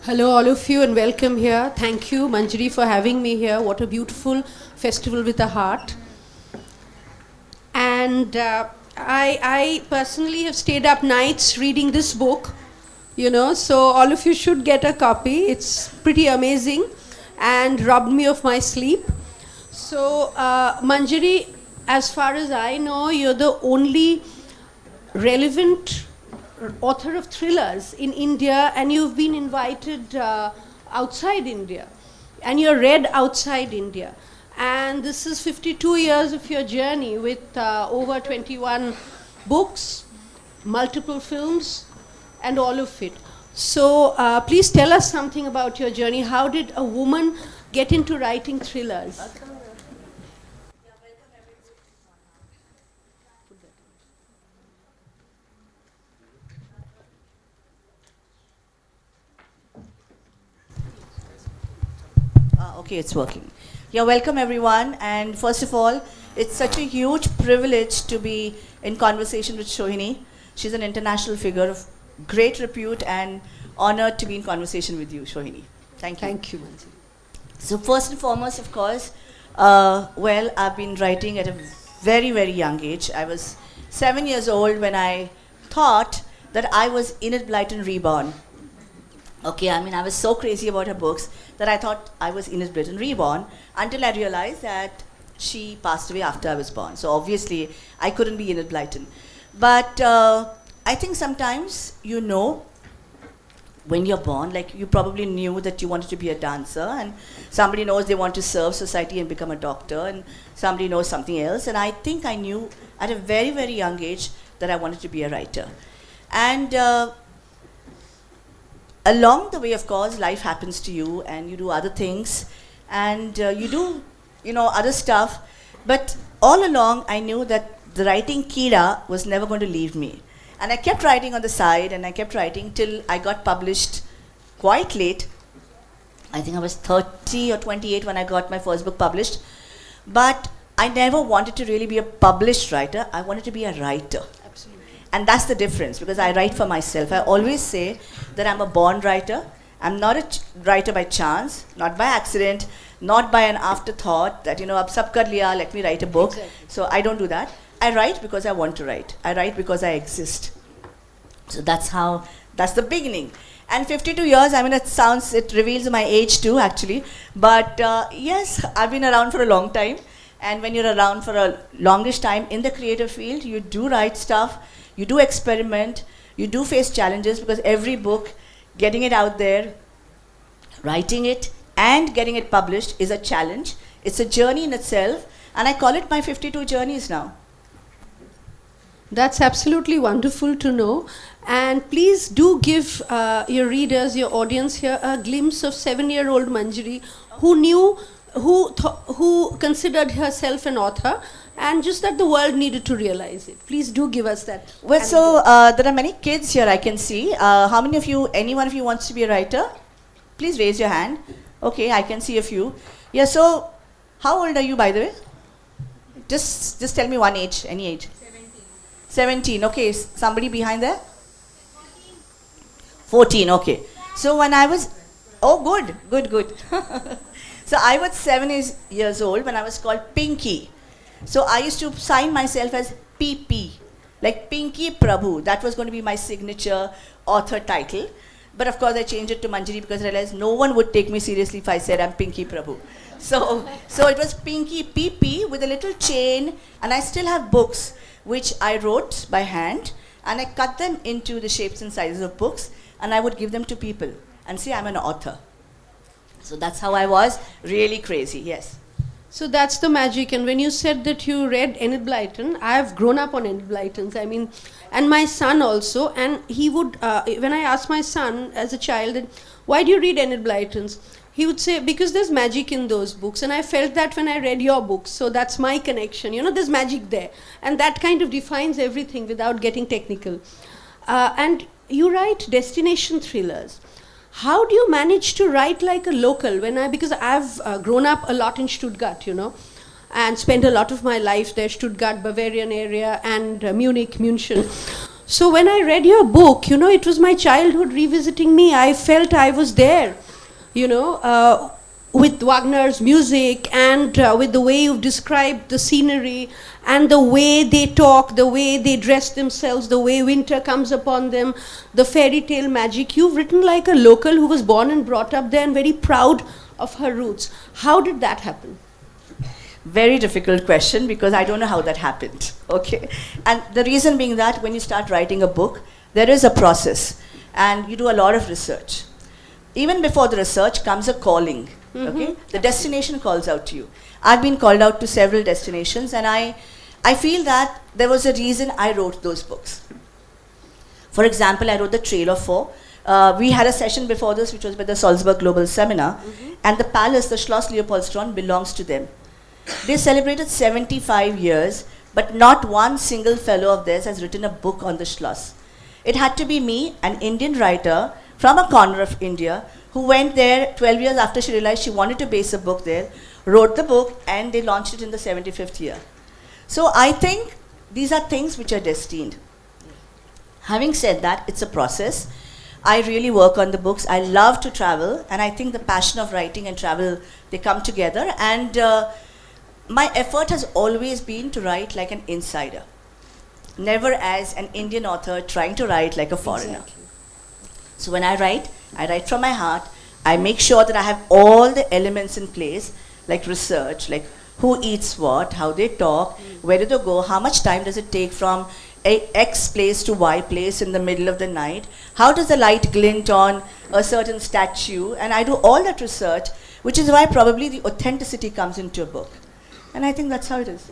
Hello, all of you, and welcome here. Thank you, Manjiri, for having me here. What a beautiful festival with a heart. And I personally have stayed up nights reading this book, so all of you should get a copy. It's pretty amazing and robbed me of my sleep. So, Manjiri, as far as I know, you're the only relevant author of thrillers in India, and you've been invited outside India, and you're read outside India. And this is 52 years of your journey with over 21 books, multiple films, and all of it. So please tell us something about your journey. How did a woman get into writing thrillers? Okay, it's working. Yeah, welcome everyone. And first of all, it's such a huge privilege to be in conversation with Sohini. She's an international figure of great repute, and honored to be in conversation with you, Sohini. Thank you. Thank you, Manjiri. So first and foremost, of course, I've been writing at a very, very young age. I was 7 years old when I thought that I was Enid Blyton reborn. Okay, I was so crazy about her books that I thought I was Enid Blyton reborn until I realized that she passed away after I was born. So obviously, I couldn't be Enid Blyton. But I think sometimes when you're born, like you probably knew that you wanted to be a dancer, and somebody knows they want to serve society and become a doctor, and somebody knows something else. And I think I knew at a very, very young age that I wanted to be a writer. And along the way, of course, life happens to you, and you do other things, and you do, other stuff. But all along, I knew that the writing Kira was never going to leave me. And I kept writing on the side, and I kept writing till I got published quite late. I think I was 30 or 28 when I got my first book published. But I never wanted to really be a published writer. I wanted to be a writer. And that's the difference, because I write for myself. I always say that I'm a born writer. I'm not a writer by chance, not by accident, not by an afterthought that, ab sab kar liya, let me write a book. Exactly. So I don't do that. I write because I want to write. I write because I exist. So that's the beginning. And 52 years, it reveals my age too, actually. But yes, I've been around for a long time. And when you're around for a longish time in the creative field, you do write stuff. You do experiment, you do face challenges, because every book, getting it out there, writing it, and getting it published is a challenge. It's a journey in itself, and I call it my 52 journeys now. That's absolutely wonderful to know. And please do give your readers, your audience here, a glimpse of 7-year-old Manjiri who considered herself an author, and just that the world needed to realize it. Please do give us that. Well, so there are many kids here I can see. How many of you, any one of you wants to be a writer? Please raise your hand. Okay, I can see a few. Yeah, so how old are you, by the way? Just tell me one age, any age. 17, okay. Somebody behind there? 14, okay. So when I was, good. So I was 7 years old when I was called Pinky. So I used to sign myself as PP, like Pinky Prabhu. That was going to be my signature author title. But of course I changed it to Manjiri because I realized no one would take me seriously if I said I'm Pinky Prabhu. So it was Pinky PP with a little chain, and I still have books which I wrote by hand, and I cut them into the shapes and sizes of books, and I would give them to people and say I'm an author. So that's how I was, really crazy, yes. So that's the magic. And when you said that you read Enid Blyton, I have grown up on Enid Blytons. And my son also. And he would, when I asked my son as a child, why do you read Enid Blytons? He would say, because there's magic in those books. And I felt that when I read your books. So that's my connection. There's magic there. And that kind of defines everything without getting technical. And you write destination thrillers. How do you manage to write like a local? Because I've grown up a lot in Stuttgart, and spent a lot of my life there, Stuttgart, Bavarian area, and Munich, München. So when I read your book, it was my childhood revisiting me. I felt I was there, with Wagner's music and with the way you've described the scenery and the way they talk, the way they dress themselves, the way winter comes upon them, the fairy tale magic. You've written like a local who was born and brought up there and very proud of her roots. How did that happen? Very difficult question, because I don't know how that happened. Okay, and the reason being that when you start writing a book, there is a process, and you do a lot of research. Even before the research comes a calling. Okay, the destination calls out to you. I've been called out to several destinations, and I feel that there was a reason I wrote those books. For example, I wrote The Trail of Four. We had a session before this, which was by the Salzburg Global Seminar, and the palace, the Schloss Leopoldstraun, belongs to them. They celebrated 75 years, but not one single fellow of theirs has written a book on the Schloss. It had to be me, an Indian writer from a corner of India, who went there 12 years after she realized she wanted to base a book there, wrote the book, and they launched it in the 75th year. So I think these are things which are destined. Having said that, it's a process. I really work on the books. I love to travel, and I think the passion of writing and travel, they come together. And my effort has always been to write like an insider, never as an Indian author trying to write like a foreigner. Exactly. So when I write from my heart. I make sure that I have all the elements in place, like research, like who eats what, how they talk, where do they go, how much time does it take from X place to Y place in the middle of the night, how does the light glint on a certain statue, and I do all that research, which is why probably the authenticity comes into a book. And I think that's how it is.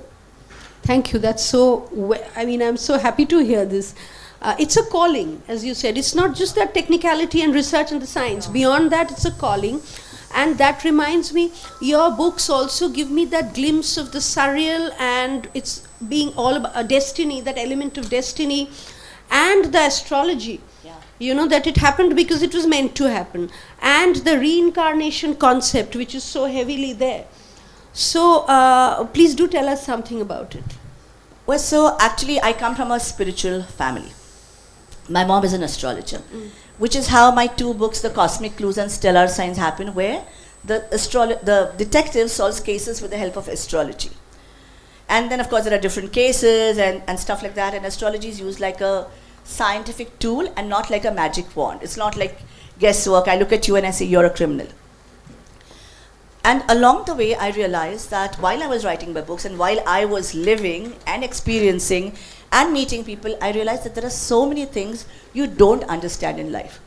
Thank you. That's so, I'm so happy to hear this. It's a calling, as you said. It's not just that technicality and research and the science. Beyond that, it's a calling. And that reminds me, your books also give me that glimpse of the surreal, and it's being all about a destiny, that element of destiny, and the astrology. Yeah. That it happened because it was meant to happen. And the reincarnation concept, which is so heavily there. So please do tell us something about it. Well, so actually I come from a spiritual family. My mom is an astrologer, which is how my two books, The Cosmic Clues and Stellar Signs, happen, where the detective solves cases with the help of astrology. And then, of course, there are different cases and stuff like that, and astrology is used like a scientific tool and not like a magic wand. It's not like guesswork. I look at you and I say, you're a criminal. And along the way, I realized that while I was writing my books and while I was living and experiencing and meeting people, I realized that there are so many things you don't understand in life.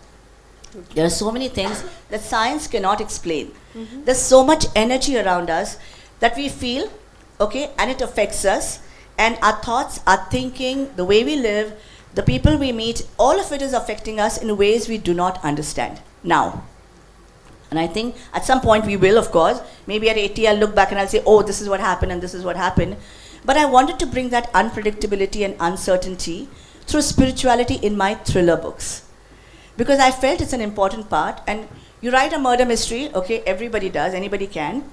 There are so many things that science cannot explain. There's so much energy around us that we feel, okay, and it affects us. And our thoughts, our thinking, the way we live, the people we meet, all of it is affecting us in ways we do not understand now. And I think at some point we will, of course. Maybe at 80 I'll look back and I'll say, oh, this is what happened and this is what happened. But I wanted to bring that unpredictability and uncertainty through spirituality in my thriller books. Because I felt it's an important part. And you write a murder mystery, okay, everybody does, anybody can.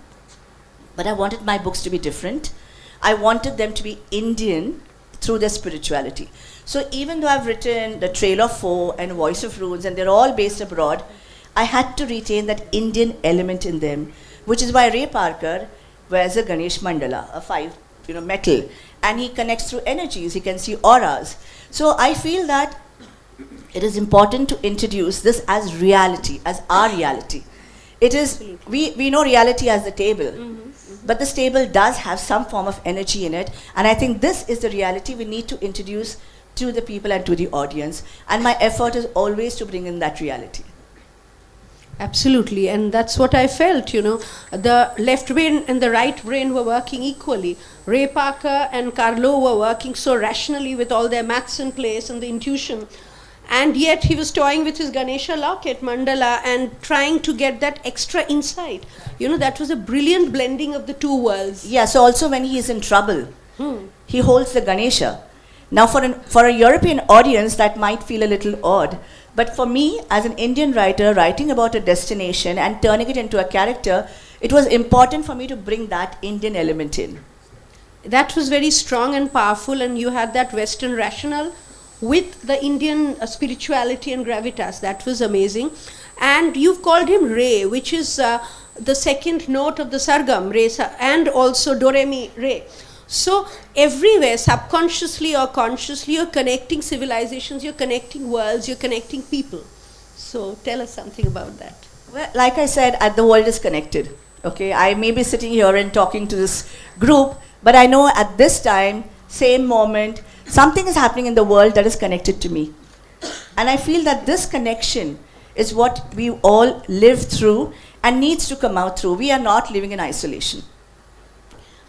But I wanted my books to be different. I wanted them to be Indian through their spirituality. So even though I've written The Trail of Four and Voice of Runes, and they're all based abroad, I had to retain that Indian element in them, which is why Ray Parker wears a Ganesh Mandala, a 5 metal, and he connects through energies, he can see auras. So I feel that it is important to introduce this as reality, as our reality. It is, we know reality as the table, but this table does have some form of energy in it, and I think this is the reality we need to introduce to the people and to the audience, and my effort is always to bring in that reality. Absolutely, and that's what I felt, The left brain and the right brain were working equally. Ray Parker and Carlo were working so rationally with all their maths in place and the intuition. And yet he was toying with his Ganesha locket, mandala, and trying to get that extra insight. That was a brilliant blending of the two worlds. Yeah, so also when he is in trouble, he holds the Ganesha. Now for a European audience, that might feel a little odd. But for me, as an Indian writer, writing about a destination and turning it into a character, it was important for me to bring that Indian element in. That was very strong and powerful, and you had that Western rationale with the Indian spirituality and gravitas. That was amazing. And you've called him Re, which is the second note of the Sargam, Re, and also Do Re Mi Re. So everywhere, subconsciously or consciously, you're connecting civilizations, you're connecting worlds, you're connecting people. So tell us something about that. Well, like I said, the world is connected. Okay, I may be sitting here and talking to this group, but I know at this time, same moment, something is happening in the world that is connected to me. And I feel that this connection is what we all live through and needs to come out through. We are not living in isolation.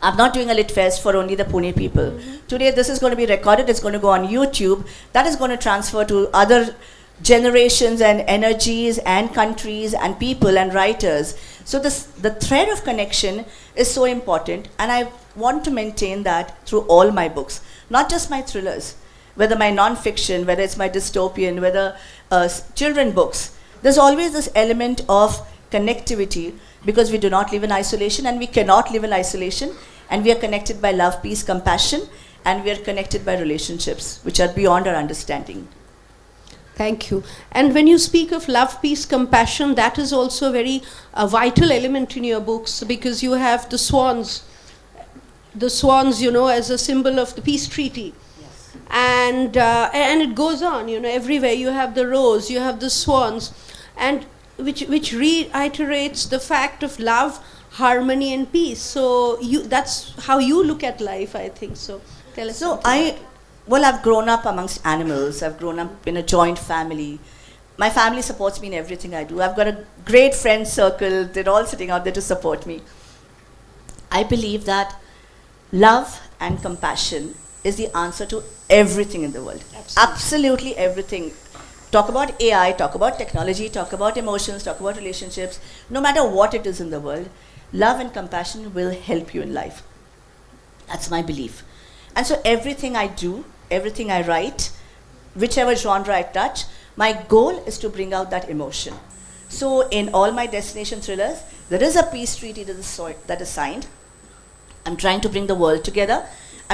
I'm not doing a lit fest for only the Pune people. Mm-hmm. Today this is going to be recorded, it's going to go on YouTube. That is going to transfer to other generations and energies and countries and people and writers. So the thread of connection is so important, and I want to maintain that through all my books, not just my thrillers, whether my non-fiction, whether it's my dystopian, whether children books. There's always this element of connectivity, because we do not live in isolation, and we cannot live in isolation, and we are connected by love, peace, compassion, and we are connected by relationships which are beyond our understanding. Thank you. And when you speak of love, peace, compassion, that is also a very vital element in your books, because you have the swans, you know, as a symbol of the peace treaty. Yes. And it goes on, you know, everywhere. You have the rose, you have the swans, and which reiterates the fact of love, harmony, and peace. So that's how you look at life, I think. So tell us. So I've grown up amongst animals. I've grown up in a joint family. My family supports me in everything I do. I've got a great friend circle. They're all sitting out there to support me. I believe that love and compassion is the answer to everything in the world. Absolutely everything. Talk about AI, talk about technology, talk about emotions, talk about relationships. No matter what it is in the world, love and compassion will help you in life. That's my belief. And so everything I do, everything I write, whichever genre I touch, my goal is to bring out that emotion. So in all my destination thrillers, there is a peace treaty that is signed. I'm trying to bring the world together.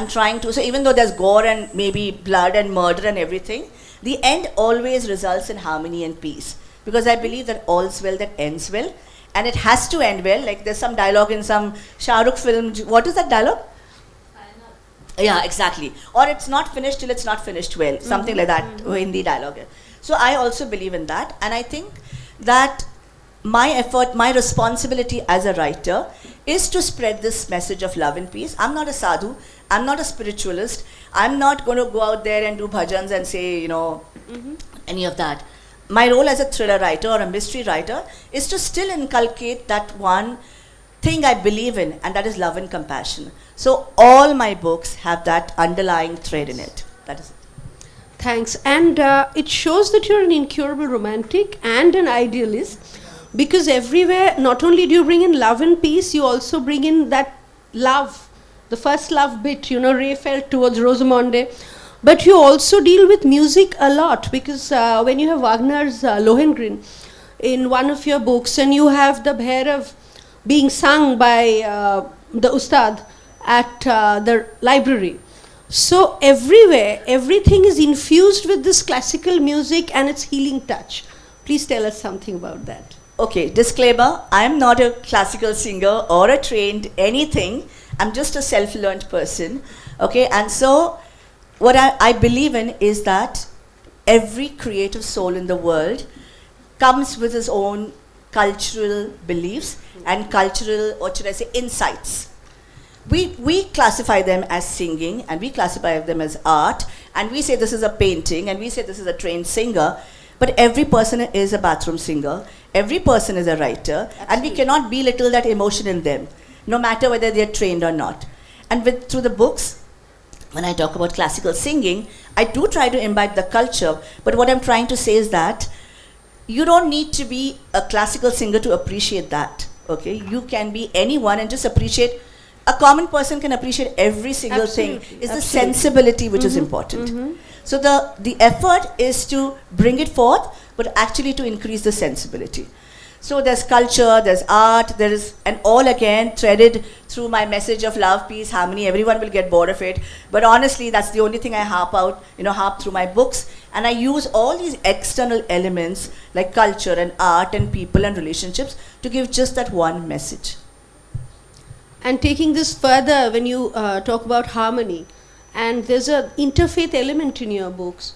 So even though there's gore and maybe blood and murder and everything, the end always results in harmony and peace. Because I believe that all's well that ends well. And it has to end well. Like there's some dialogue in some Shah Rukh film. What is that dialogue? Yeah, exactly. Or it's not finished till it's not finished well. Mm-hmm. Something like that, Hindi dialogue. So I also believe in that. And I think that my effort, my responsibility as a writer is to spread this message of love and peace. I'm not a sadhu. I'm not a spiritualist. I'm not going to go out there and do bhajans and say, any of that. My role as a thriller writer or a mystery writer is to still inculcate that one thing I believe in, and that is love and compassion. So all my books have that underlying thread in it. That is it. Thanks. And it shows that you're an incurable romantic and an idealist, because everywhere, not only do you bring in love and peace, you also bring in that love, the first love bit, Ray felt towards Rosamunde. But you also deal with music a lot, because when you have Wagner's Lohengrin in one of your books, and you have the Bhairav being sung by the Ustad at the library. So everywhere, everything is infused with this classical music and its healing touch. Please tell us something about that. Okay, disclaimer, I am not a classical singer or a trained anything. I'm just a self-learned person. Okay, and so what I believe in is that every creative soul in the world comes with his own cultural beliefs and cultural, or should I say, insights. We classify them as singing, and we classify them as art, and we say this is a painting, and we say this is a trained singer, but every person is a bathroom singer, every person is a writer. Absolutely. And we cannot belittle that emotion in them, no matter whether they're trained or not. And through the books, when I talk about classical singing, I do try to imbibe the culture, but what I'm trying to say is that you don't need to be a classical singer to appreciate that, okay? You can be anyone and just appreciate. A common person can appreciate every single thing. It's the sensibility which is important. So the effort is to bring it forth, but actually to increase the sensibility. So there's culture, there's art, there is, and all again threaded through my message of love, peace, harmony. Everyone will get bored of it, but honestly, that's the only thing I harp through my books. And I use all these external elements like culture and art and people and relationships to give just that one message. And taking this further, when you talk about harmony, and there's an interfaith element in your books,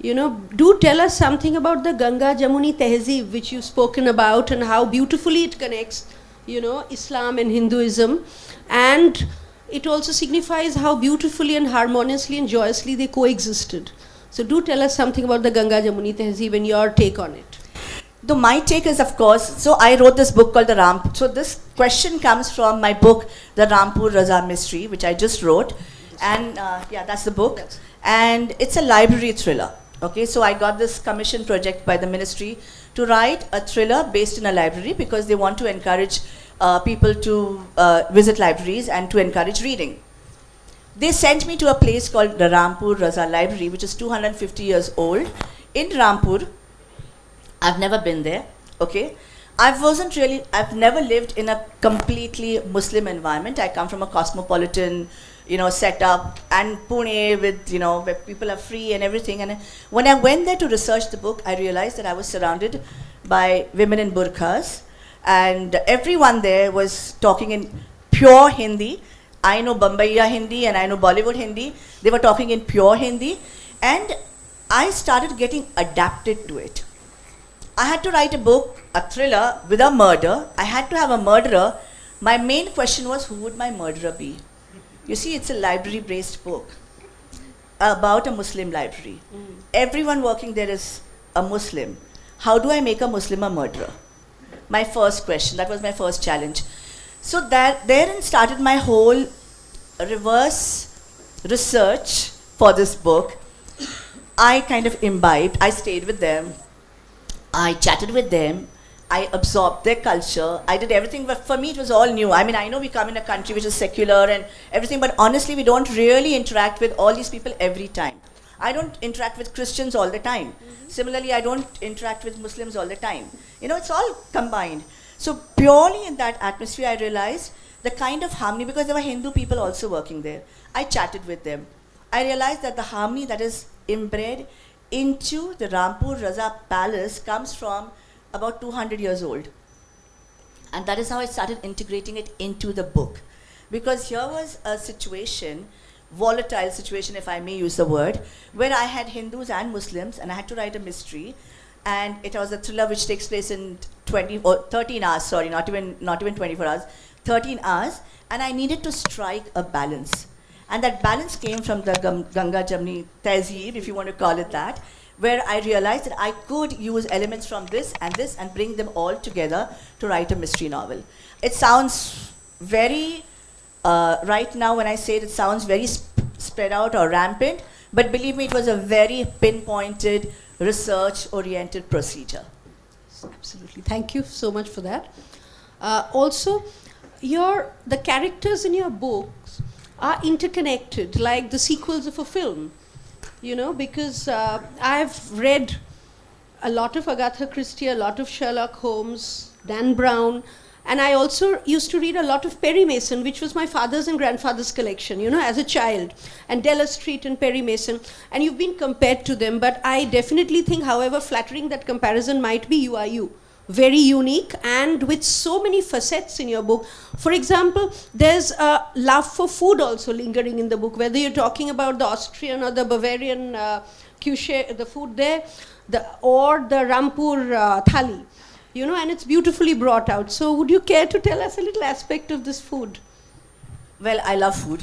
you know, do tell us something about the Ganga Jamuni Tehzeeb, which you've spoken about, and how beautifully it connects, you know, Islam and Hinduism. And it also signifies how beautifully and harmoniously and joyously they coexisted. So do tell us something about the Ganga Jamuni Tehzeeb and your take on it. Though my take is, of course, so I wrote this book called So this question comes from my book, The Rampur Raza Mystery, which I just wrote. And yeah, that's the book. And it's a library thriller. Okay, so I got this commission project by the ministry to write a thriller based in a library because they want to encourage people to visit libraries and to encourage reading. They sent me to a place called the Rampur Raza Library, which is 250 years old in Rampur. I've never been there, okay? I've never lived in a completely Muslim environment. I come from a cosmopolitan, you know, setup, and Pune with, you know, where people are free and everything. And when I went there to research the book, I realized that I was surrounded by women in burqas, and everyone there was talking in pure Hindi. I know Bombaya Hindi and I know Bollywood Hindi. They were talking in pure Hindi, and I started getting adapted to it. I had to write a book, a thriller with a murder. I had to have a murderer. My main question was, who would my murderer be? You see, it's a library-based book about a Muslim library. Everyone working there is a Muslim. How do I make a Muslim a murderer? My first question, that was my first challenge. So therein started my whole reverse research for this book. I kind of imbibed, I stayed with them, I chatted with them, I absorbed their culture, I did everything, but for me it was all new. I mean, I know we come in a country which is secular and everything, but honestly we don't really interact with all these people every time. I don't interact with Christians all the time. Similarly, I don't interact with Muslims all the time. You know, it's all combined. So purely in that atmosphere, I realized the kind of harmony, because there were Hindu people also working there. I chatted with them. I realized that the harmony that is inbred into the Rampur Raza Palace comes from about 200 years old. And that is how I started integrating it into the book. Because here was a situation, volatile situation if I may use the word, where I had Hindus and Muslims and I had to write a mystery. And it was a thriller which takes place in 13 hours, sorry, not even 24 hours, 13 hours. And I needed to strike a balance. And that balance came from the Ganga Jamuni Tehzeeb, if you want to call it that, where I realized that I could use elements from this and bring them all together to write a mystery novel. It sounds very, right now when I say it sounds very spread out or rampant, but believe me, it was a very pinpointed, research-oriented procedure. Absolutely. Thank you so much for that. Also, the characters in your books are interconnected, like the sequels of a film. You know, because I've read a lot of Agatha Christie, a lot of Sherlock Holmes, Dan Brown, and I also used to read a lot of Perry Mason, which was my father's and grandfather's collection, you know, as a child, and Della Street and Perry Mason, and you've been compared to them, but I definitely think, however flattering that comparison might be, you are you. Very unique and with so many facets in your book. For example, there's a love for food also lingering in the book, whether you're talking about the Austrian or the Bavarian kushe, the food there, or the Rampur thali, you know, and it's beautifully brought out. So would you care to tell us a little aspect of this food? Well, I love food.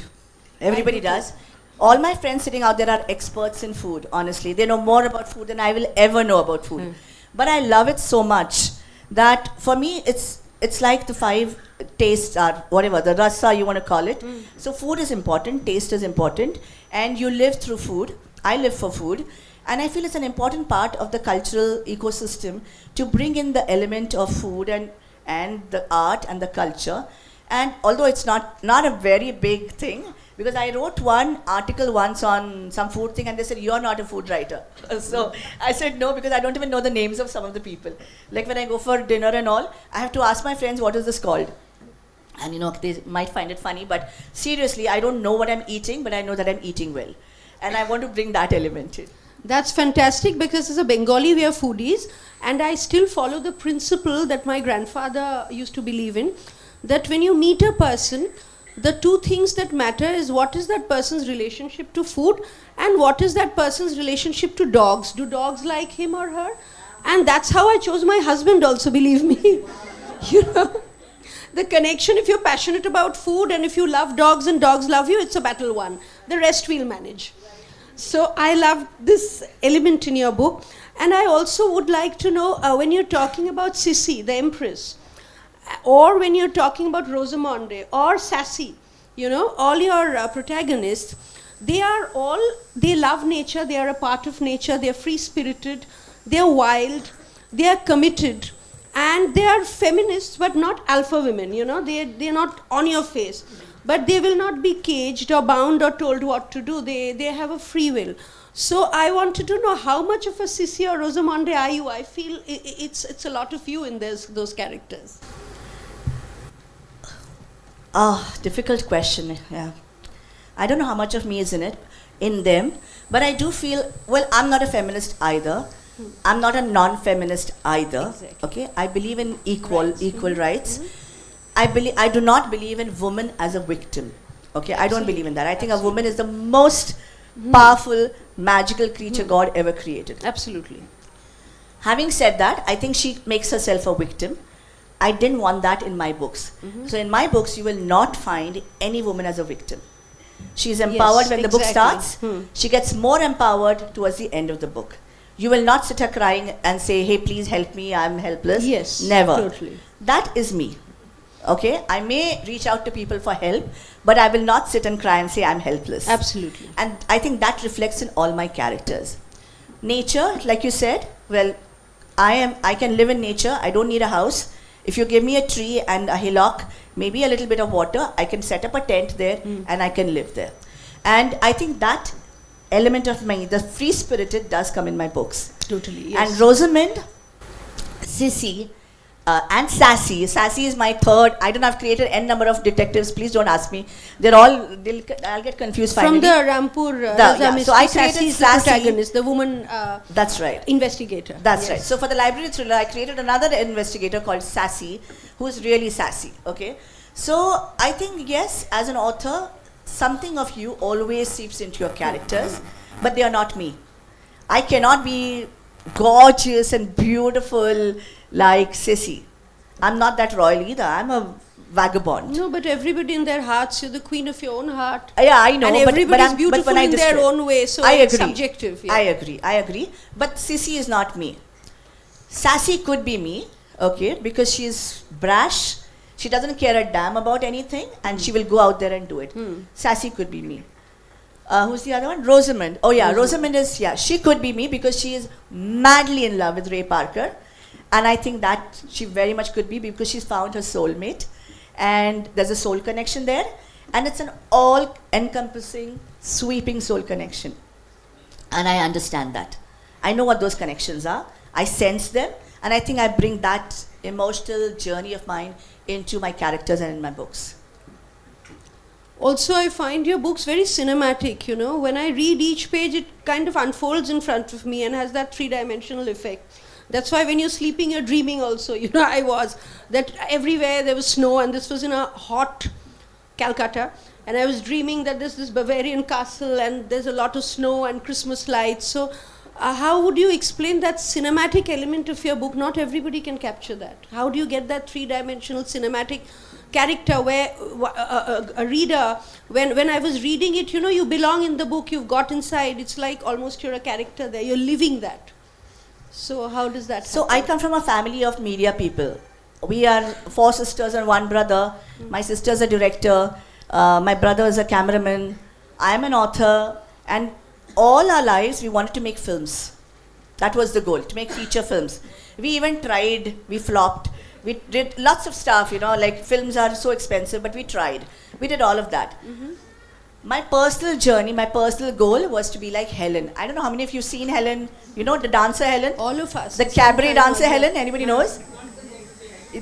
Everybody does. All my friends sitting out there are experts in food, honestly. They know more about food than I will ever know about food. But I love it so much that for me it's like the 5 tastes are whatever, the rasa you want to call it. So food is important, taste is important, and you live through food. I live for food, and I feel it's an important part of the cultural ecosystem to bring in the element of food and the art and the culture. And although it's not a very big thing, Because I wrote one article once on some food thing and they said, you're not a food writer. So I said no, because I don't even know the names of some of the people. Like when I go for dinner and all, I have to ask my friends, what is this called? And they might find it funny, but seriously, I don't know what I'm eating, but I know that I'm eating well. And I want to bring that element in. That's fantastic, because as a Bengali we are foodies, and I still follow the principle that my grandfather used to believe in, that when you meet a person, the two things that matter is what is that person's relationship to food and what is that person's relationship to dogs. Do dogs like him or her? And that's how I chose my husband also, believe me. The connection, if you're passionate about food and if you love dogs and dogs love you, it's a battle won. The rest we'll manage. So I love this element in your book. And I also would like to know, when you're talking about Sissi, the Empress, or when you're talking about Rosamonde or Sassy, all your protagonists, they love nature, they are a part of nature, they are free-spirited, they are wild, they are committed, and they are feminists but not alpha women, they are not on your face. But they will not be caged or bound or told what to do. They have a free will. So I wanted to know how much of a Sissi or Rosamonde are you? I feel it's a lot of you in those characters. Difficult question. Yeah, I don't know how much of me is in them, but I do feel, well, I'm not a feminist either. I'm not a non-feminist either. Exactly. Okay, I believe in equal rights. I do not believe in woman as a victim. Okay, I don't believe in that. I think a woman is the most powerful, magical creature God ever created. Absolutely. Having said that, I think she makes herself a victim. I didn't want that in my books. So in my books, you will not find any woman as a victim. She is empowered when the book starts. She gets more empowered towards the end of the book. You will not sit her crying and say, hey, please help me, I'm helpless. Yes, never. Totally. That is me. Okay, I may reach out to people for help, but I will not sit and cry and say I'm helpless. Absolutely. And I think that reflects in all my characters. Nature, like you said, well, I can live in nature. I don't need a house. If you give me a tree and a hillock, maybe a little bit of water, I can set up a tent there and I can live there. And I think that element of me, the free-spirited, does come in my books. Totally, yes. And Rosamond, Sissi, and Sassy. Sassy is my third. I don't have created n number of detectives. Please don't ask me. I'll get confused finally. From the Rampur so I created Sassy is the Sassy, protagonist, the woman that's right. investigator. That's right. So for the library thriller, I created another investigator called Sassy, who is really sassy. Okay. So I think, yes, as an author, something of you always seeps into your characters, but they are not me. I cannot be gorgeous and beautiful like Sissi. I'm not that royal either. I'm a vagabond. No, but everybody in their hearts, you're the queen of your own heart. Yeah, I know. And everybody's beautiful in their own way, so it's subjective. Yeah. I agree. But Sissi is not me. Sassy could be me, okay, because she's brash. She doesn't care a damn about anything, and she will go out there and do it. Sassy could be me. Who's the other one? Rosamond. Oh yeah, Rosamond is, she could be me because she is madly in love with Ray Parker. And I think that she very much could be because she's found her soulmate. And there's a soul connection there. And it's an all-encompassing, sweeping soul connection. And I understand that. I know what those connections are. I sense them. And I think I bring that emotional journey of mine into my characters and in my books. Also, I find your books very cinematic, When I read each page, it kind of unfolds in front of me and has that three-dimensional effect. That's why when you're sleeping, you're dreaming also. I was. That everywhere there was snow, and this was in a hot Calcutta. And I was dreaming that there's this Bavarian castle, and there's a lot of snow and Christmas lights. So how would you explain that cinematic element of your book? Not everybody can capture that. How do you get that three-dimensional cinematic character where a reader, when I was reading it, you belong in the book, you've got inside. It's like almost you're a character there. You're living that. So how does that happen? So I come from a family of media people. We are 4 sisters and 1 brother. My sister's a director. My brother is a cameraman. I am an author. And all our lives, we wanted to make films. That was the goal, to make feature films. We even tried, we flopped. We did lots of stuff, like films are so expensive, but we tried. We did all of that. my personal journey, my personal goal was to be like Helen. I don't know how many of you seen Helen. You know the dancer Helen? All of us. The cabaret dancer Helen. Anybody knows?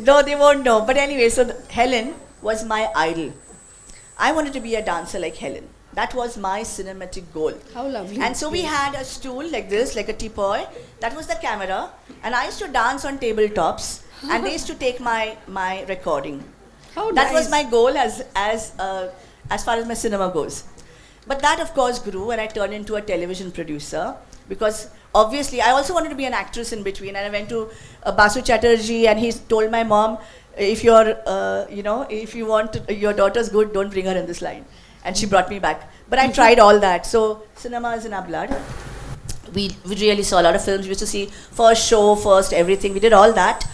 No, they won't know. But anyway, so Helen was my idol. I wanted to be a dancer like Helen. That was my cinematic goal. How lovely. And so we had a stool like this, like a teapoy. That was the camera. And I used to dance on tabletops. And they used to take my recording. How That nice. was my goal as far as my cinema goes. But that of course grew and I turned into a television producer because obviously I also wanted to be an actress in between, and I went to Basu Chatterjee and he told my mom, if you're, if you want your daughter's good, don't bring her in this line. And she brought me back. But I tried all that. So cinema is in our blood. We really saw a lot of films. We used to see first show, first everything. We did all that.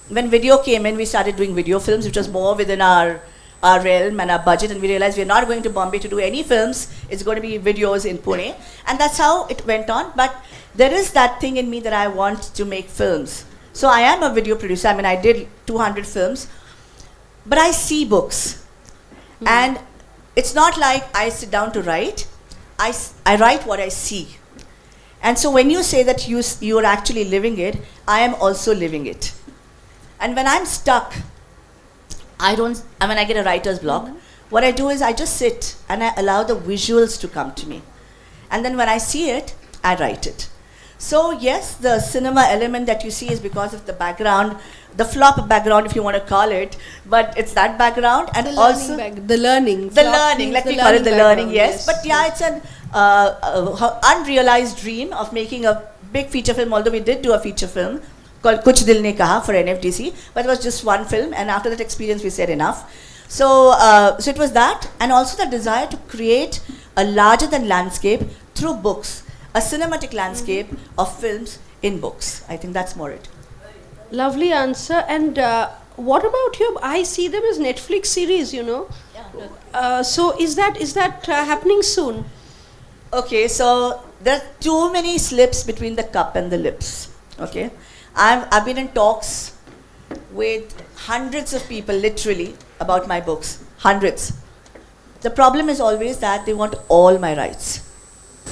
When video came in, we started doing video films, which was more within our realm and our budget, and we realized we're not going to Bombay to do any films. It's going to be videos in Pune. And that's how it went on. But there is that thing in me that I want to make films. So I am a video producer. I mean, I did 200 films. But I see books. And it's not like I sit down to write. I write what I see. And so when you say that you are actually living it, I am also living it. And when I'm stuck, when I get a writer's block, what I do is I just sit and I allow the visuals to come to me. And then when I see it, I write it. So yes, the cinema element that you see is because of the background, the flop background if you want to call it, but it's that background, and also the learning. let me call it the learning, yes. But yeah, it's an unrealized dream of making a big feature film, although we did do a feature film called Kuch Dil Ne Kaha for NFDC, but it was just one film, and after that experience we said enough. So it was that, and also the desire to create a larger than landscape through books, a cinematic landscape of films in books. I think that's more it. Lovely answer. And what about your? I see them as Netflix series. So is that happening soon? Okay, so there are too many slips between the cup and the lips. Okay, I've been in talks with hundreds of people, literally, about my books. Hundreds. The problem is always that they want all my rights.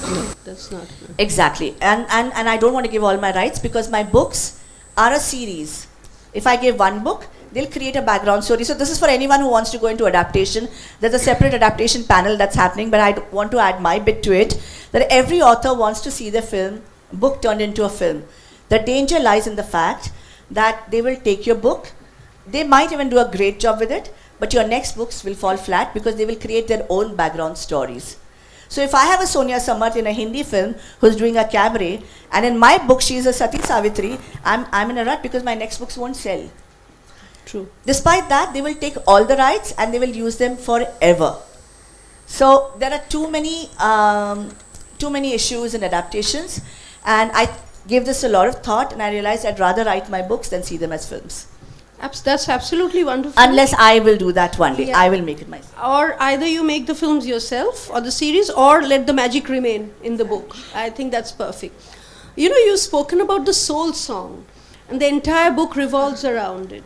No, that's not good. Exactly. And I don't want to give all my rights because my books are a series. If I give one book, they'll create a background story. So this is for anyone who wants to go into adaptation. There's a separate adaptation panel that's happening, but I want to add my bit to it, that every author wants to see their book turned into a film. The danger lies in the fact that they will take your book, they might even do a great job with it, but your next books will fall flat because they will create their own background stories. So if I have a Sonia Samarth in a Hindi film who's doing a cabaret, and in my book she is a Sati Savitri, I'm in a rut because my next books won't sell. True. Despite that, they will take all the rights and they will use them forever. So there are too many issues in adaptations, and I gave this a lot of thought, and I realized I'd rather write my books than see them as films. That's absolutely wonderful. Unless I will do that one day. Yeah. I will make it myself. Or either you make the films yourself or the series, or let the magic remain in the book. I think that's perfect. You've spoken about the soul song, and the entire book revolves around it.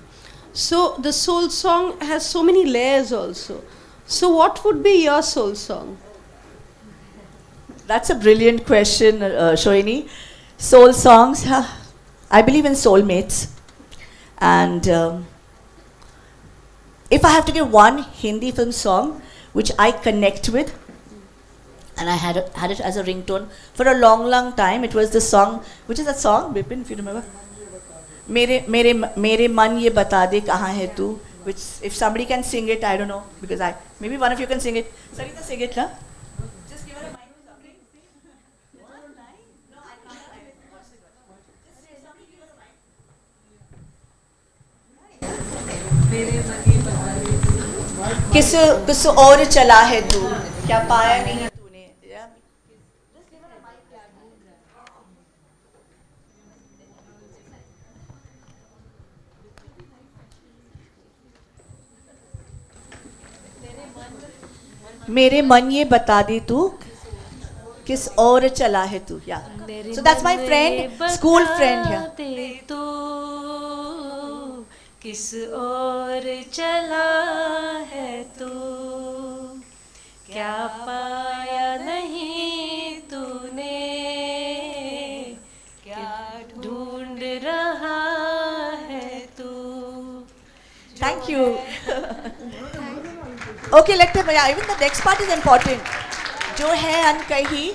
So the soul song has so many layers also. So what would be your soul song? That's a brilliant question, Sohini. Soul songs, I believe in soulmates. And if I have to give one Hindi film song which I connect with, and I had it as a ringtone for a long, long time, it was the song, which is that song, Bipin, if you remember? Mere man ye bata de kahan hai tu, which if somebody can sing it, I don't know, because maybe one of you can sing it. Sarita, sing it, huh? Just give her a mic or something. No, I can't. Just say something, give her a mic. किस और चला है तू, क्या पाया नहीं तूने. मेरे मन ये बता दे तू किस और चला है तू. Yeah. So that's my friend, school friend here. किस और चला है तू, क्या पाया नहीं तूने, क्या ढूंढ रहा है तू. Thank you. Okay, let me. Yeah, even the next part is important. जो है अनकही.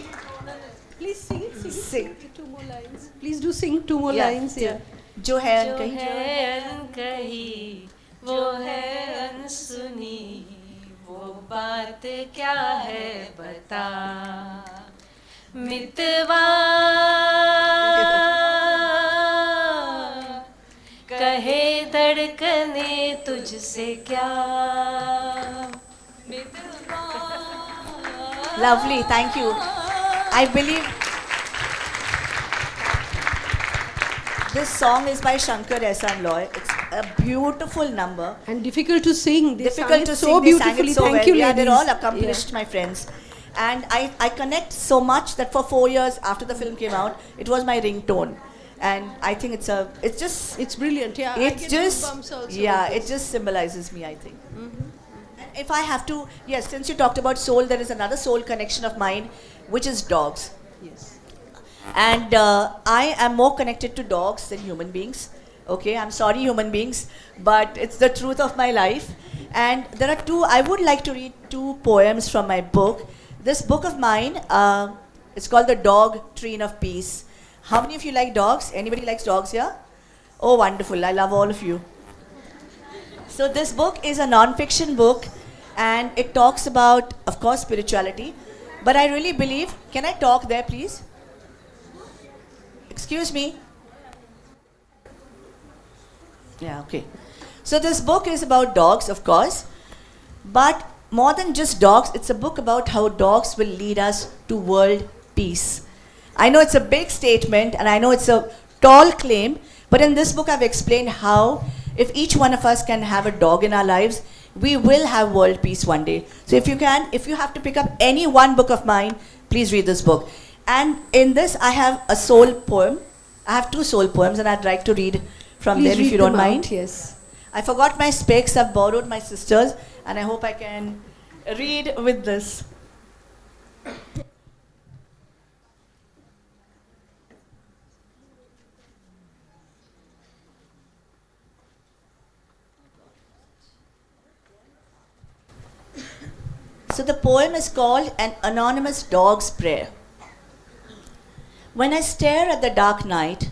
Please sing, Sing. two more lines. Please do sing two more Yeah, lines. Yeah. जो है जो अनकही. है अनकही वो है अनसुनी, वो बात क्या है बता. मितवा कहे धड़कने तुझसे क्या. मितवा. Lovely, thank you. I believe this song is by Shankar Ehsan Loy. It's a beautiful number. And difficult to sing. They Difficult sang to it sing, so they sang beautifully. it so Thank well. you, Yeah, ladies. they're all accomplished, my friends. And I connect so much that for 4 years after the film came out, it was my ringtone. And I think it's just, It's brilliant. Yeah. I it's get just, goosebumps also yeah, with it this. just symbolizes me, I think. And if I have to, yes, since you talked about soul, there is another soul connection of mine, which is dogs. Yes. And I am more connected to dogs than human beings. Okay, I'm sorry, human beings, but it's the truth of my life. And there are I would like to read 2 poems from my book. This book of mine, it's called The Dog Train of Peace. How many of you like dogs? Anybody likes dogs here? Oh, wonderful. I love all of you. So this book is a non-fiction book, and it talks about, of course, spirituality. But I really believe, can I talk there, please? Excuse me. Yeah, okay. So this book is about dogs, of course. But more than just dogs, it's a book about how dogs will lead us to world peace. I know it's a big statement, and I know it's a tall claim, but in this book I've explained how if each one of us can have a dog in our lives, we will have world peace one day. So if you have to pick up any one book of mine, please read this book. And in this I have a soul poem. I have 2 soul poems, and I'd like to read from Please them if read you don't them out, mind. Yes. I forgot my specs. I've borrowed my sister's, and I hope I can read with this. So the poem is called An Anonymous Dog's Prayer. When I stare at the dark night,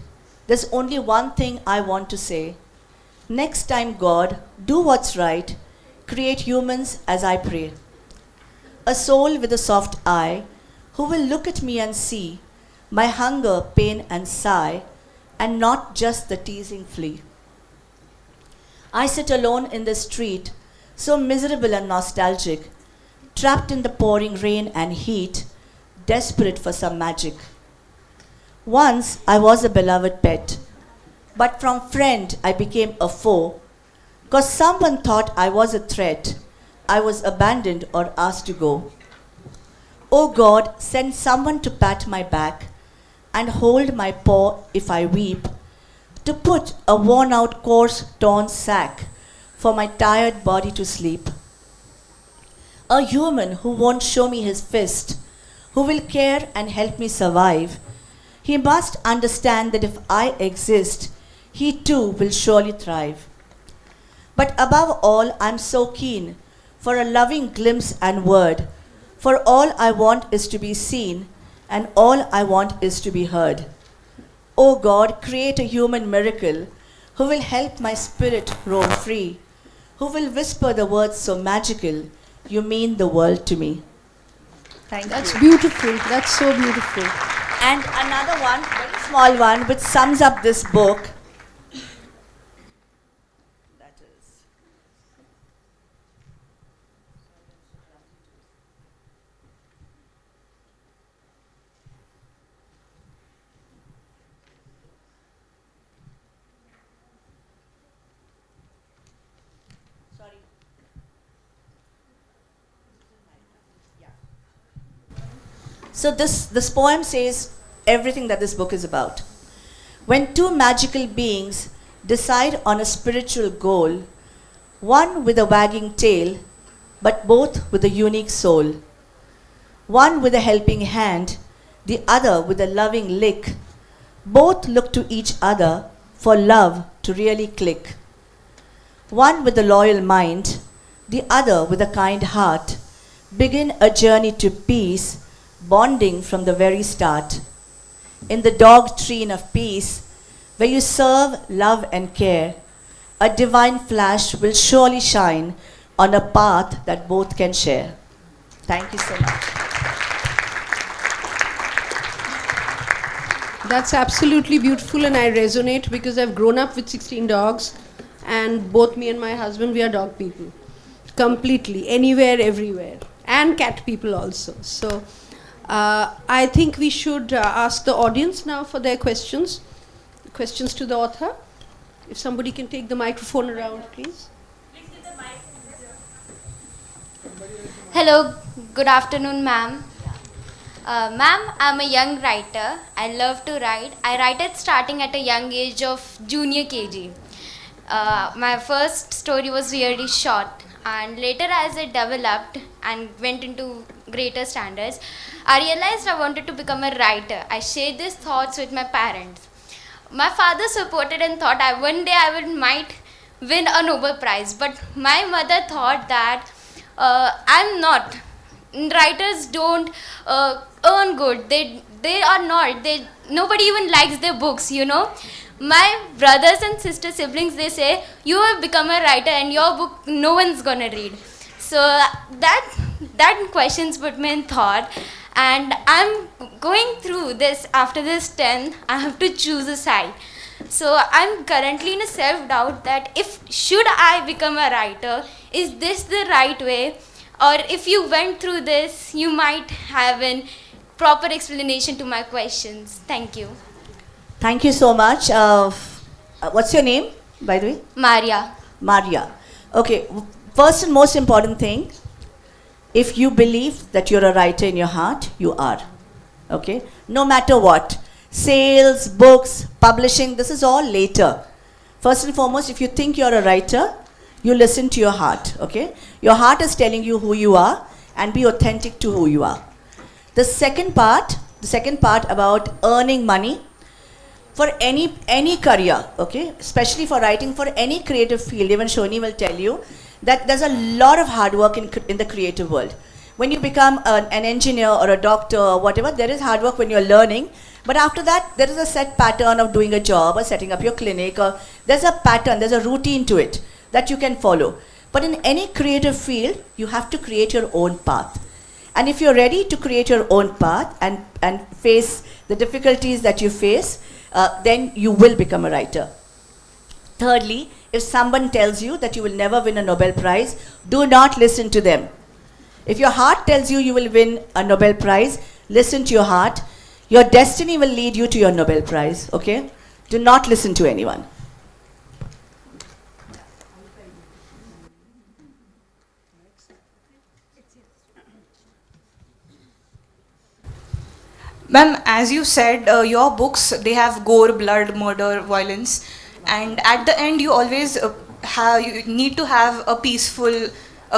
there's only one thing I want to say. Next time, God, do what's right. Create humans as I pray. A soul with a soft eye who will look at me and see my hunger, pain, and sigh, and not just the teasing flea. I sit alone in the street, so miserable and nostalgic, trapped in the pouring rain and heat, desperate for some magic. Once I was a beloved pet, but from friend I became a foe, 'cause someone thought I was a threat. I was abandoned or asked to go. Oh God, send someone to pat my back and hold my paw if I weep, to put a worn out, coarse, torn sack for my tired body to sleep. A human who won't show me his fist, who will care and help me survive. He must understand that if I exist, he too will surely thrive. But above all, I'm so keen for a loving glimpse and word, for all I want is to be seen, and all I want is to be heard. O God, create a human miracle who will help my spirit roam free, who will whisper the words so magical, you mean the world to me. That's beautiful. That's so beautiful. And another one, very small one, which sums up this book. That is. Sorry. So this poem says everything that this book is about. When 2 magical beings decide on a spiritual goal, one with a wagging tail, but both with a unique soul, one with a helping hand, the other with a loving lick. Both look to each other for love to really click. One with a loyal mind, the other with a kind heart, begin a journey to peace, bonding from the very start. In the doctrine of peace, where you serve, love and care, a divine flash will surely shine on a path that both can share. Thank you so much. That's absolutely beautiful, and I resonate because I've grown up with 16 dogs, and both me and my husband, we are dog people. Completely. Anywhere, everywhere. And cat people also. So I think we should ask the audience now for their questions. Questions to the author. If somebody can take the microphone around, please. Hello, good afternoon, ma'am. Ma'am, I'm a young writer. I love to write. I write it starting at a young age of junior KG. My first story was really short, and later as it developed and went into greater standards, I realized I wanted to become a writer. I shared these thoughts with my parents. My father supported and thought one day I might win a Nobel Prize, but my mother thought that I'm not. Writers don't earn good. They are not. Nobody even likes their books, you know. My brothers and sister siblings, they say, you have become a writer and your book no one's gonna read. So that questions put me in thought, and I'm going through this. After this 10, I have to choose a side. So I'm currently in a self-doubt that should I become a writer, is this the right way? Or if you went through this, you might have a proper explanation to my questions. Thank you. Thank you so much. What's your name, by the way? Maria. Maria. Okay, first and most important thing, if you believe that you're a writer in your heart, you are. Okay? No matter what. Sales, books, publishing, this is all later. First and foremost, if you think you're a writer, you listen to your heart. Okay? Your heart is telling you who you are, and be authentic to who you are. The second part about earning money, for any career, okay, especially for writing, for any creative field, even Sohini will tell you that there's a lot of hard work in the creative world. When you become an engineer or a doctor or whatever, there is hard work when you're learning, but after that, there is a set pattern of doing a job or setting up your clinic, or there's a pattern, there's a routine to it that you can follow. But in any creative field, you have to create your own path. And if you're ready to create your own path and face the difficulties that you face, then you will become a writer. Thirdly, if someone tells you that you will never win a Nobel Prize, do not listen to them. If your heart tells you you will win a Nobel Prize, listen to your heart. Your destiny will lead you to your Nobel Prize, okay? Do not listen to anyone. Ma'am, as you said, your books, they have gore, blood, murder, violence, and at the end you always you need to have a peaceful,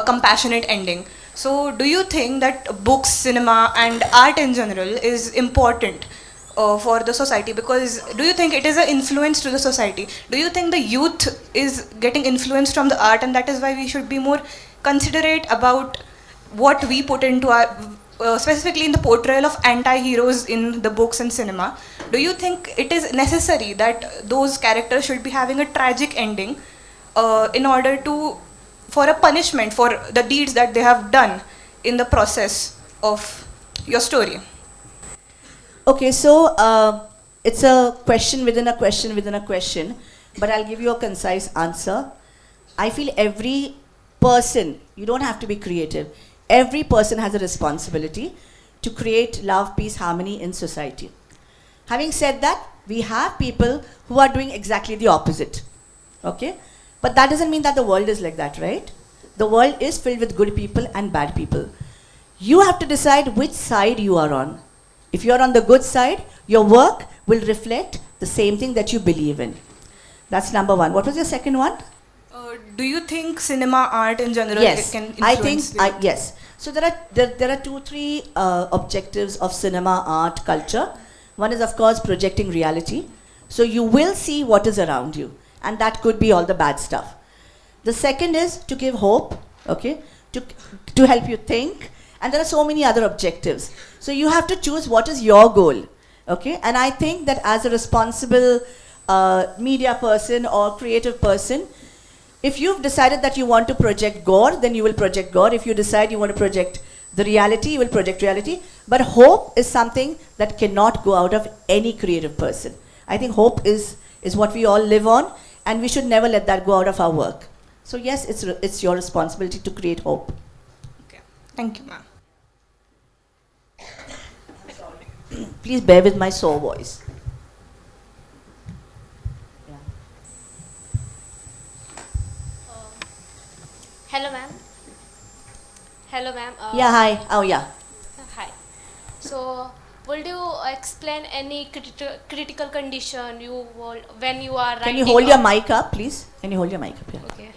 compassionate ending. So do you think that books, cinema and art in general is important for the society? Because do you think it is an influence to the society? Do you think the youth is getting influenced from the art, and that is why we should be more considerate about what we put into our specifically in the portrayal of anti-heroes in the books and cinema? Do you think it is necessary that those characters should be having a tragic ending in order to, for a punishment for the deeds that they have done in the process of your story? Okay, so it's a question within a question within a question, but I'll give you a concise answer. I feel every person, you don't have to be creative, every person has a responsibility to create love, peace, harmony in society. Having said that, we have people who are doing exactly the opposite. Okay? But that doesn't mean that the world is like that, right? The world is filled with good people and bad people. You have to decide which side you are on. If you are on the good side, your work will reflect the same thing that you believe in. That's number one. What was your second one? Do you think cinema, art in general Yes, can influence? yes. So there are two, three objectives of cinema, art, culture. One is, of course, projecting reality. So you will see what is around you, and that could be all the bad stuff. The second is to give hope, okay, to help you think, and there are so many other objectives. So you have to choose what is your goal, okay. And I think that as a responsible media person or creative person, if you've decided that you want to project gore, then you will project gore. If you decide you want to project the reality, you will project reality. But hope is something that cannot go out of any creative person. I think hope is what we all live on, and we should never let that go out of our work. So yes, it's your responsibility to create hope. Okay. Thank you, ma'am. Please bear with my sore voice. Hello, ma'am. Hello, ma'am. Yeah, hi. Oh, yeah. Hi. So, would you explain any critical condition when you are writing? Can you hold your mic up, please? Can you hold your mic up? Yeah. Okay.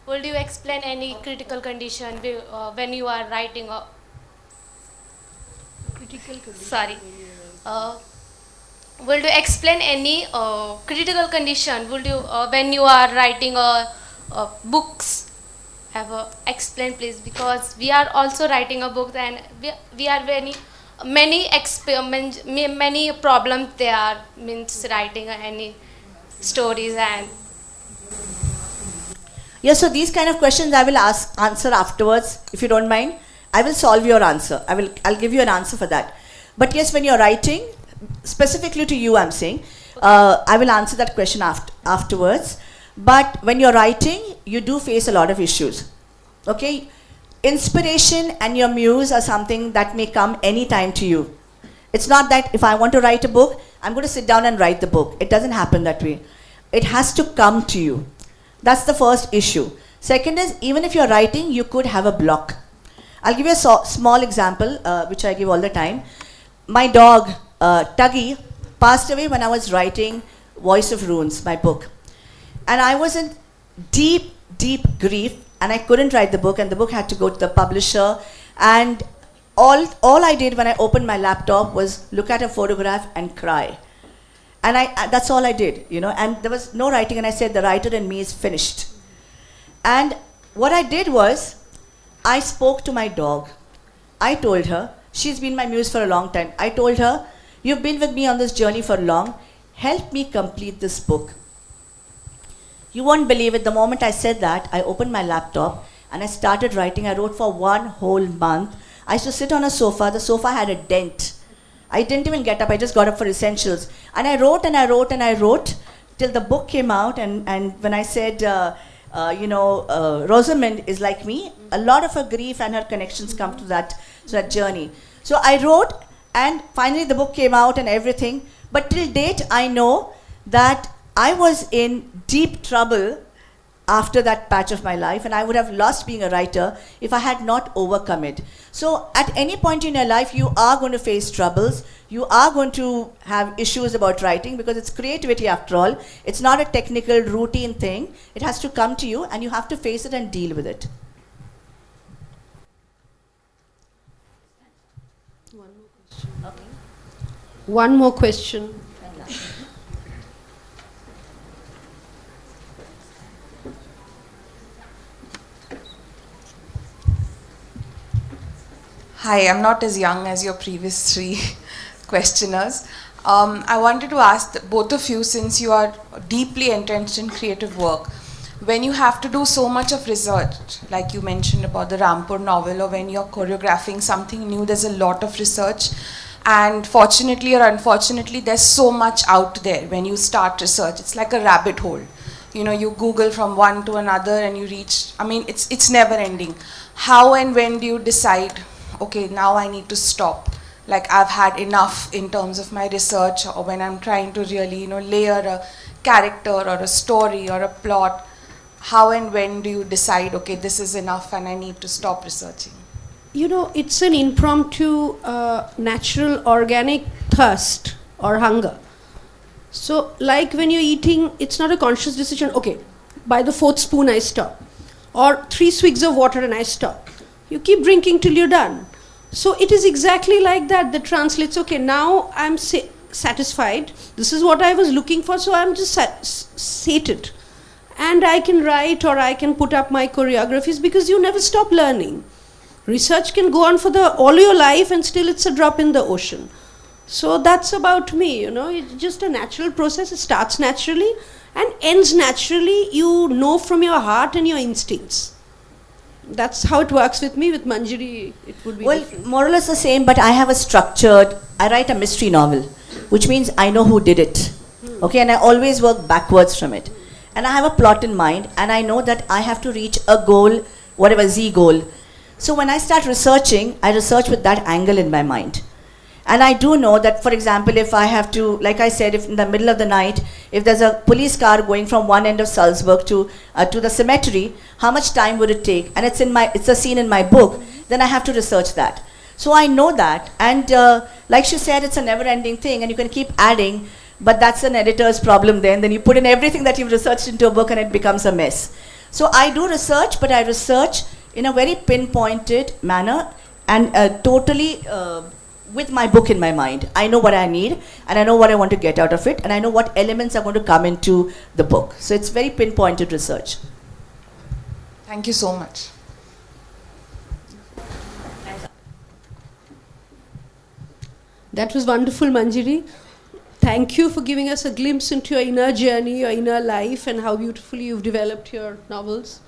Would you explain any critical condition when you are writing a Critical condition. Sorry. Will you explain any critical condition? Will you when you are writing books? Explain, please, because we are also writing a book, and we are many problems there means writing any stories and. Yes, so these kind of questions I will answer afterwards, if you don't mind. I will solve your answer. I'll give you an answer for that. But yes, when you're writing, specifically to you, I'm saying, I will answer that question afterwards. But when you're writing, you do face a lot of issues. Okay? Inspiration and your muse are something that may come anytime to you. It's not that if I want to write a book, I'm going to sit down and write the book. It doesn't happen that way. It has to come to you. That's the first issue. Second is, even if you're writing, you could have a block. I'll give you a small example, which I give all the time. My dog, Tuggy, passed away when I was writing Voice of Runes, my book. And I was in deep, deep grief, and I couldn't write the book, and the book had to go to the publisher. And all I did when I opened my laptop was look at a photograph and cry. And that's all I did, you know, and there was no writing, and I said, the writer in me is finished. And what I did was, I spoke to my dog. I told her, she's been my muse for a long time. I told her, you've been with me on this journey for long. Help me complete this book. You won't believe it. The moment I said that, I opened my laptop and I started writing. I wrote for 1 whole month. I used to sit on a sofa. The sofa had a dent. I didn't even get up. I just got up for essentials. And I wrote and I wrote and I wrote till the book came out. And when I said, Rosamond is like me, a lot of her grief and her connections come to that journey. So I wrote, and finally the book came out and everything. But till date, I know that I was in deep trouble after that patch of my life, and I would have lost being a writer if I had not overcome it. So at any point in your life, you are going to face troubles. You are going to have issues about writing, because it's creativity after all. It's not a technical routine thing. It has to come to you, and you have to face it and deal with it. One more question. Hi, I'm not as young as your previous 3 questioners. I wanted to ask both of you, since you are deeply entrenched in creative work, when you have to do so much of research, like you mentioned about the Rampur novel, or when you're choreographing something new, there's a lot of research. And fortunately or unfortunately, there's so much out there when you start research. It's like a rabbit hole. You know, you Google from one to another and you reach, I mean, it's never ending. How and when do you decide, okay, now I need to stop? Like, I've had enough in terms of my research, or when I'm trying to really, layer a character or a story or a plot. How and when do you decide, okay, this is enough and I need to stop researching? It's an impromptu, natural, organic thirst or hunger. So, like when you're eating, it's not a conscious decision, okay, by the 4th spoon I stop. Or 3 swigs of water and I stop. You keep drinking till you're done. So it is exactly like that that translates, okay, now I'm satisfied. This is what I was looking for, so I'm just sated. And I can write or I can put up my choreographies because you never stop learning. Research can go on for all your life and still it's a drop in the ocean. So that's about me, it's just a natural process. It starts naturally and ends naturally. You know from your heart and your instincts. That's how it works with me. With Manjiri, it would be different. More or less the same, but I have I write a mystery novel, which means I know who did it. Okay, and I always work backwards from it. And I have a plot in mind, and I know that I have to reach a goal, whatever Z goal. So when I start researching, I research with that angle in my mind. And I do know that, for example, if I have to, like I said, if in the middle of the night, if there's a police car going from one end of Salzburg to the cemetery, how much time would it take? And it's a scene in my book, then I have to research that. So I know that, and like she said, it's a never-ending thing, and you can keep adding, but that's an editor's problem then. Then you put in everything that you've researched into a book and it becomes a mess. So I do research, but I research in a very pinpointed manner and totally with my book in my mind. I know what I need and I know what I want to get out of it and I know what elements are going to come into the book. So it's very pinpointed research. Thank you so much. That was wonderful, Manjiri. Thank you for giving us a glimpse into your inner journey, your inner life, and how beautifully you've developed your novels,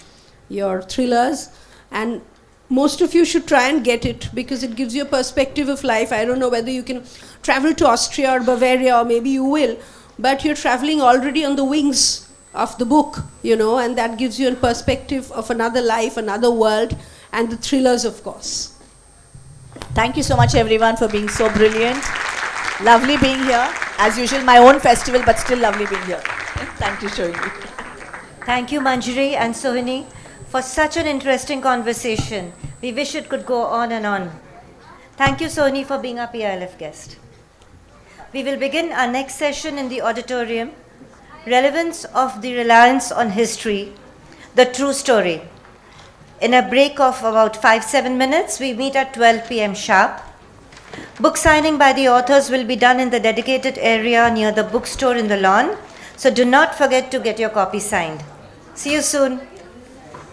your thrillers. And most of you should try and get it because it gives you a perspective of life. I don't know whether you can travel to Austria or Bavaria, or maybe you will, but you're traveling already on the wings of the book, and that gives you a perspective of another life, another world, and the thrillers, of course. Thank you so much, everyone, for being so brilliant. Lovely being here. As usual, my own festival, but still lovely being here. Thank you, Sohini. Thank you, Manjiri and Sohini, for such an interesting conversation. We wish it could go on and on. Thank you, Sohini, for being our PILF guest. We will begin our next session in the auditorium, Relevance of the Reliance on History, the True Story. In a break of about 5-7 minutes, we meet at 12 p.m. sharp. Book signing by the authors will be done in the dedicated area near the bookstore in the lawn, so do not forget to get your copy signed. See you soon.